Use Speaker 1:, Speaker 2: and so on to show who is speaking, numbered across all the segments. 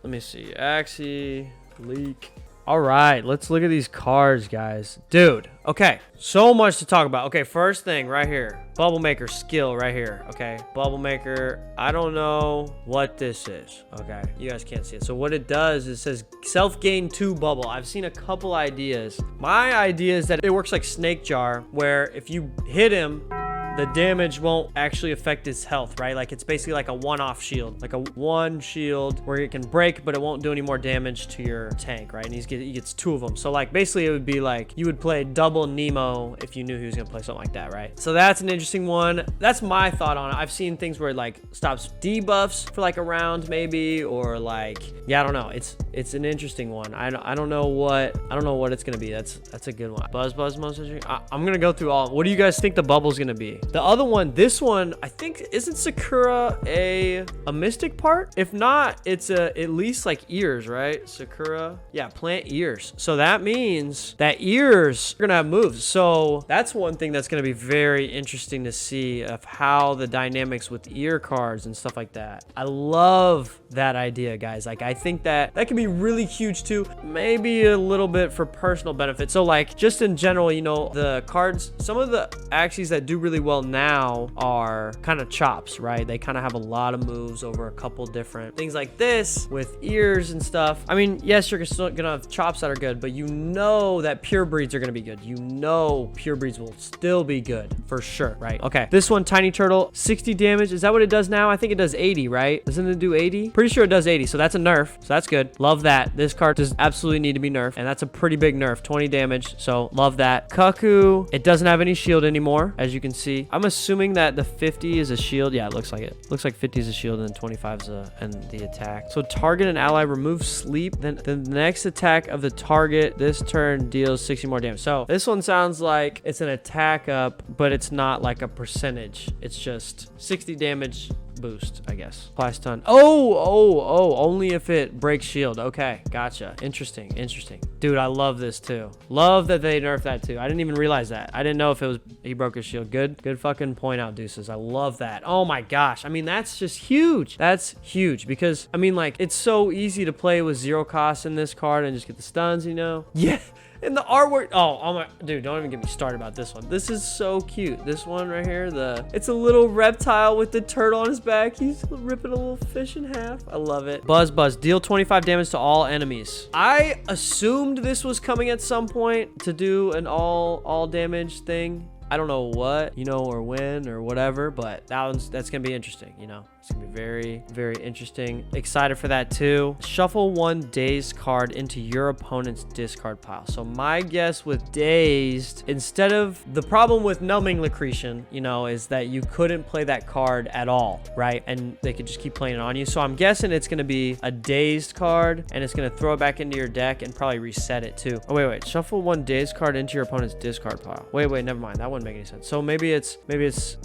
Speaker 1: Let me see. Axie, leak. All right, let's look at these cards, guys. Dude, okay, so much to talk about. Okay, first thing right here, bubble maker skill right here. Okay, bubble maker. I don't know what this is. Okay, you guys can't see it. So what it does is it says self-gain 2 bubble. I've seen a couple ideas. My idea is that it works like Snake Jar, where if you hit him, the damage won't actually affect his health, right? Like it's basically like a one-off shield, like a one shield where it can break, but it won't do any more damage to your tank, right? And he gets 2 of them. So like basically it would be like you would play double Nemo if you knew he was gonna play something like that, right? So that's an interesting one. That's my thought on it. I've seen things where it like stops debuffs for like a round maybe, or like, yeah, I don't know. It's an interesting one. I don't know what it's gonna be. That's a good one. Buzz most interesting. I'm gonna go through all. What do you guys think the bubble's gonna be? The other one, this one, I think, isn't Sakura a mystic part? If not, it's at least like ears, right? Sakura, yeah, plant ears. So that means that ears are gonna have moves. So that's one thing that's gonna be very interesting to see of how the dynamics with ear cards and stuff like that. I love that idea, guys. Like I think that can be really huge too. Maybe a little bit for personal benefit. So like just in general, you know, the cards, some of the Axies that do really well now are kind of chops, right? They kind of have a lot of moves over a couple different things like this with ears and stuff. I mean, yes, you're still gonna have chops that are good, but you know that pure breeds are gonna be good. You know pure breeds will still be good for sure, right? Okay, this one, Tiny Turtle, 60 damage. Is that what it does now? I think it does 80, right? Doesn't it do 80? Pretty sure it does 80, so that's a nerf, so that's good. Love that. This card does absolutely need to be nerfed, and that's a pretty big nerf, 20 damage, so love that. Cuckoo, it doesn't have any shield anymore, as you can see. I'm assuming that the 50 is a shield. Yeah, it looks like it. Looks like 50 is a shield and then 25 is and the attack. So target an ally, remove sleep. Then the next attack of the target this turn deals 60 more damage. So this one sounds like it's an attack up, but it's not like a percentage. It's just 60 damage boost, I guess. Apply stun. Oh, only if it breaks shield. Okay, gotcha. Interesting. Dude, I love this too. Love that they nerfed that too. I didn't even realize that. I didn't know if it was he broke his shield. Good fucking point out, Deuces. I love that. Oh my gosh. I mean, that's just huge. That's huge because, I mean, like, it's so easy to play with 0 cost in this card and just get the stuns, you know? Yeah. And the artwork, oh my, dude, don't even get me started about this one. This is so cute. This one right here, it's a little reptile with the turtle on his back. He's ripping a little fish in half. I love it. Buzz, deal 25 damage to all enemies. I assumed this was coming at some point to do an all damage thing. I don't know what, you know, or when or whatever, but that's gonna be interesting, you know. It's gonna be very, very interesting. Excited for that too. Shuffle 1 dazed card into your opponent's discard pile. So my guess with dazed, instead of the problem with numbing Lucretian, you know, is that you couldn't play that card at all, right? And they could just keep playing it on you. So I'm guessing it's gonna be a dazed card and it's gonna throw it back into your deck and probably reset it too. Oh, wait. Shuffle 1 dazed card into your opponent's discard pile. Wait, never mind. That wouldn't make any sense. So maybe it's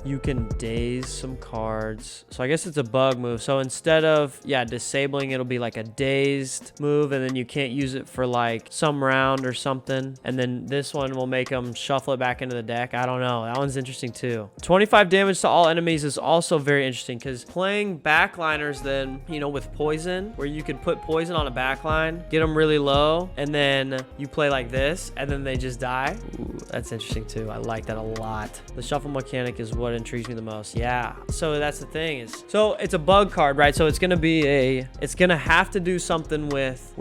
Speaker 1: you can daze some cards. So I guess it's a bug move. So instead of, yeah, disabling, it'll be like a dazed move, and then you can't use it for like some round or something. And then this one will make them shuffle it back into the deck. I don't know. That one's interesting too. 25 damage to all enemies is also very interesting because playing backliners then, you know, with poison, where you could put poison on a backline, get them really low, and then you play like this, and then they just die. Ooh, that's interesting too. I like that a lot. The shuffle mechanic is what intrigues me the most. Yeah. So that's the thing is, so it's a bug card, right? So it's gonna be it's gonna have to do something with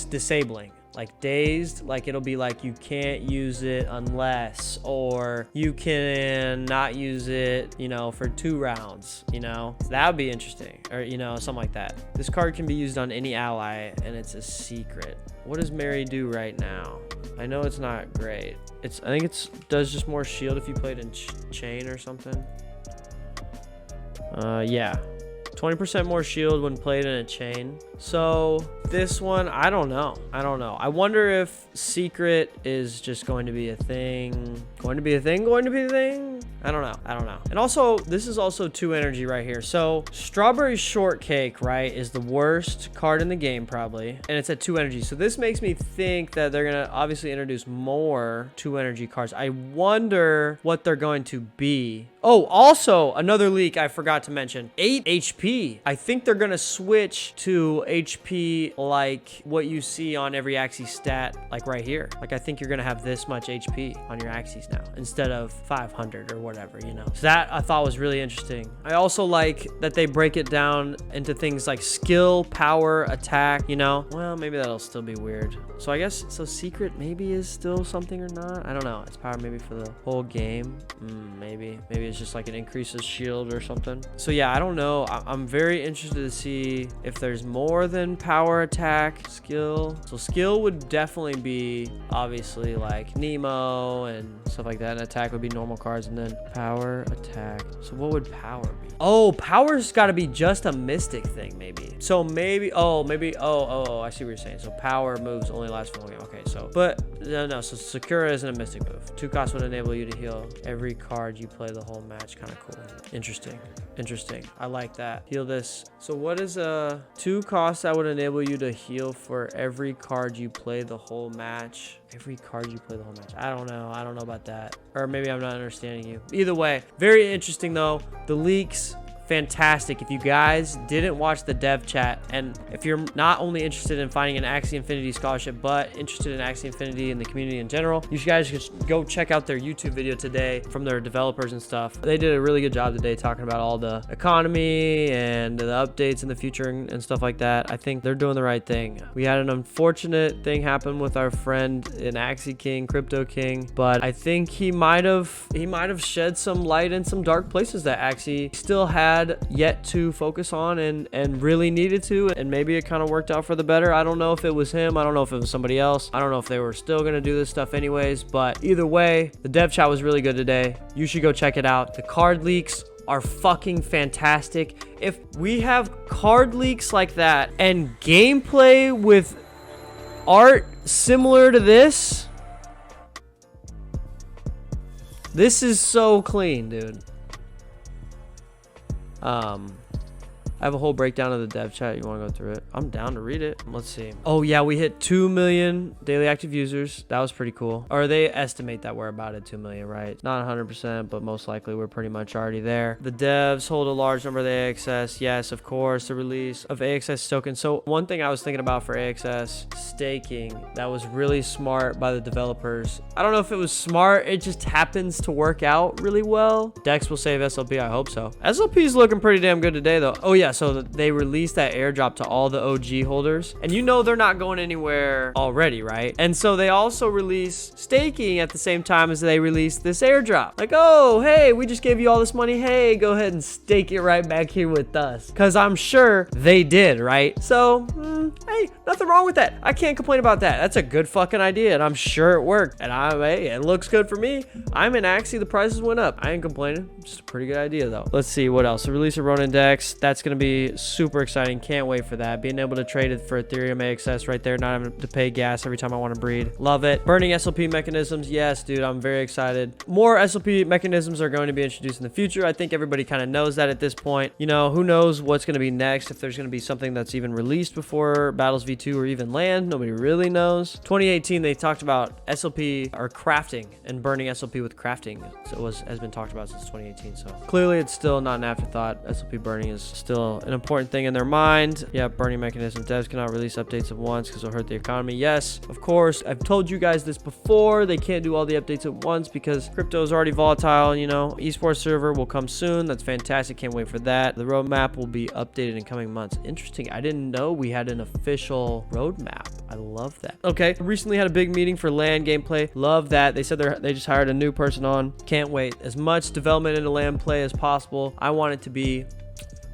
Speaker 1: disabling. Like dazed, like it'll be like you can't use it unless, or you can not use it, you know, for 2 rounds, you know. So that would be interesting, or, you know, something like that. This card can be used on any ally and it's a secret. What does Mary do right now? I know it's not great. I think it does just more shield if you played in chain or something. Yeah, 20% more shield when played in a chain. So this one, I don't know. I wonder if secret is just going to be a thing. I don't know. And also, this is also 2 energy right here. So strawberry shortcake, right, is the worst card in the game probably, and it's at 2 energy. So this makes me think that they're gonna obviously introduce more 2 energy cards. I wonder what they're going to be Oh, also another leak I forgot to mention. 8 HP. I think they're gonna switch to HP like what you see on every Axie stat, like right here. Like I think you're gonna have this much HP on your Axies now instead of 500 or whatever, you know. So that I thought was really interesting. I also like that they break it down into things like skill, power, attack, you know. Well, maybe that'll still be weird. So I guess, so secret maybe is still something or not. I don't know. It's power maybe for the whole game. Maybe it's just like an increases shield or something. So yeah, I don't know. I'm very interested to see if there's more than power, attack, skill. So skill would definitely be obviously like Nemo and stuff like that. And attack would be normal cards, and then power, attack. So what would power be? Oh, power's got to be just a mystic thing maybe. So maybe, oh, I see what you're saying. So power moves only last for one game. Okay, so, but no, so Sakura isn't a mystic move. 2 costs would enable you to heal every card you play the whole match. Kind of cool. Interesting. I like that. Heal this. So what is 2 costs that would enable you to heal for every card you play the whole match? Every card you play the whole match. I don't know about that. Or maybe I'm not understanding you. Either way, very interesting though. The leaks, fantastic. If you guys didn't watch the dev chat, and if you're not only interested in finding an Axie Infinity scholarship, but interested in Axie Infinity and the community in general, you guys should go check out their YouTube video today from their developers and stuff. They did a really good job today talking about all the economy and the updates in the future and stuff like that. I think they're doing the right thing. We had an unfortunate thing happen with our friend in Axie King, Crypto King, but I think he might have shed some light in some dark places that Axie still had yet to focus on and really needed to, and maybe it kind of worked out for the better. I don't know if it was him. I don't know if it was somebody else. I don't know if they were still going to do this stuff anyways, but either way, the dev chat was really good today. You should go check it out. The card leaks are fucking fantastic. If we have card leaks like that and gameplay with art similar to this is so clean, dude. I have a whole breakdown of the dev chat. You want to go through it? I'm down to read it. Let's see. Oh yeah, we hit 2 million daily active users. That was pretty cool. Or they estimate that we're about at 2 million, right? Not 100%, but most likely we're pretty much already there. The devs hold a large number of the AXS. Yes, of course, the release of AXS tokens. So one thing I was thinking about for AXS staking that was really smart by the developers. I don't know if it was smart. It just happens to work out really well. Dex will save SLP. I hope so. SLP is looking pretty damn good today though. Oh yeah. So they released that airdrop to all the OG holders, and you know they're not going anywhere already, right? And so they also release staking at the same time as they release this airdrop. Like, oh, hey, we just gave you all this money. Hey, go ahead and stake it right back here with us. Because I'm sure they did, right? So, hey, nothing wrong with that. I can't complain about that. That's a good fucking idea, and I'm sure it worked. And hey, it looks good for me. I'm in Axie. The prices went up. I ain't complaining. Just a pretty good idea, though. Let's see what else. The release of Ronin Dex. That's going to be super exciting. Can't wait for that. Being able to trade it for Ethereum AXS right there, not having to pay gas every time I want to breed. Love it. Burning SLP mechanisms. Yes, dude, I'm very excited. More SLP mechanisms are going to be introduced in the future. I think everybody kind of knows that at this point. You know, who knows what's going to be next, if there's going to be something that's even released before Battles V2 or even land. Nobody really knows. 2018, they talked about SLP or crafting and burning SLP with crafting. So it has been talked about since 2018. So clearly it's still not an afterthought. SLP burning is still an important thing in their mind. Yeah, burning mechanism. Devs cannot release updates at once because it'll hurt the economy. Yes, of course. I've told you guys this before. They can't do all the updates at once because crypto is already volatile. You know, esports server will come soon. That's fantastic. Can't wait for that. The roadmap will be updated in coming months. Interesting. I didn't know we had an official roadmap. I love that. Okay. Recently had a big meeting for land gameplay. Love that. They said they just hired a new person on. Can't wait. As much development into land play as possible. I want it to be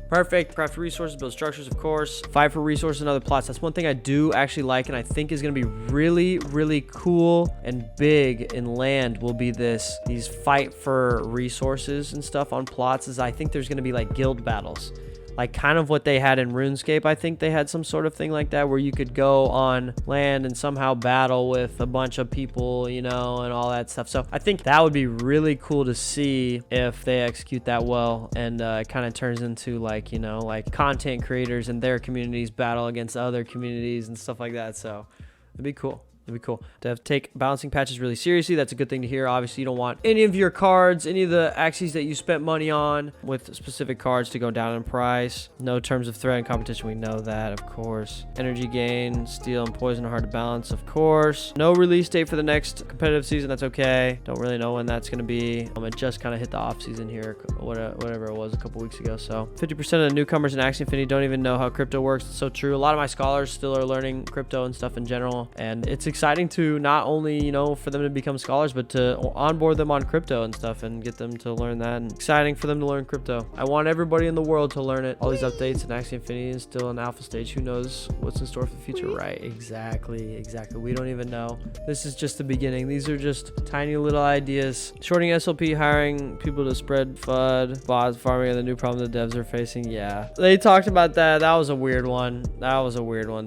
Speaker 1: perfect. Craft resources, build structures, of course. Fight for resources and other plots. That's one thing I do actually like, and I think is going to be really, really cool and big in land will be these fight for resources and stuff on plots. Is I think there's going to be like guild battles. Like kind of what they had in RuneScape. I think they had some sort of thing like that where you could go on land and somehow battle with a bunch of people, you know, and all that stuff. So I think that would be really cool to see if they execute that well, and it kind of turns into like, you know, like content creators and their communities battle against other communities and stuff like that. So it'd be cool. It'd be cool. To take balancing patches really seriously. That's a good thing to hear. Obviously, you don't want any of your cards, any of the Axies that you spent money on with specific cards to go down in price. No terms of threat and competition. We know that, of course. Energy gain, steel, and poison are hard to balance, of course. No release date for the next competitive season. That's okay. Don't really know when that's going to be. It just kind of hit the off season here, whatever it was a couple weeks ago. So 50% of the newcomers in Axie Infinity don't even know how crypto works. It's so true. A lot of my scholars still are learning crypto and stuff in general, and it's exciting to not only, you know, for them to become scholars, but to onboard them on crypto and stuff and get them to learn that. And exciting for them to learn crypto. I want everybody in the world to learn it. All these updates, and Axie Infinity is still in alpha stage. Who knows what's in store for the future? Right, exactly. We don't even know. This is just the beginning. These are just tiny little ideas. Shorting SLP, hiring people to spread FUD, bots farming, and the new problem the devs are facing. Yeah, they talked about that. That was a weird one.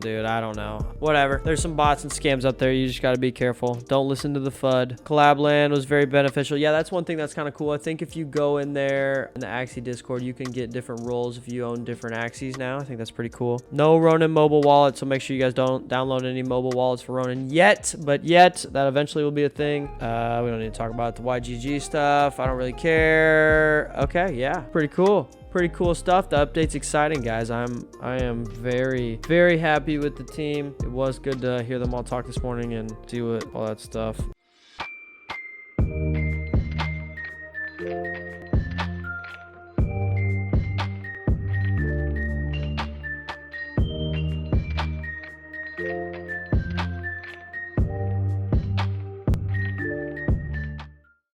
Speaker 1: Dude. I don't know. Whatever. There's some bots and scams out there. You just got to be careful. Don't listen to the FUD. Collab land was very beneficial. Yeah, that's one thing that's kind of cool. I think if you go in there in the Axie Discord, you can get different roles if you own different Axies now. I think that's pretty cool. No Ronin mobile wallet, so make sure you guys don't download any mobile wallets for Ronin yet. But that eventually will be a thing. We don't need to talk about the YGG stuff. I don't really care. Okay, yeah, pretty cool. Pretty cool stuff. The update's exciting, guys. I am very, very happy with the team. It was good to hear them all talk this morning and do all that stuff.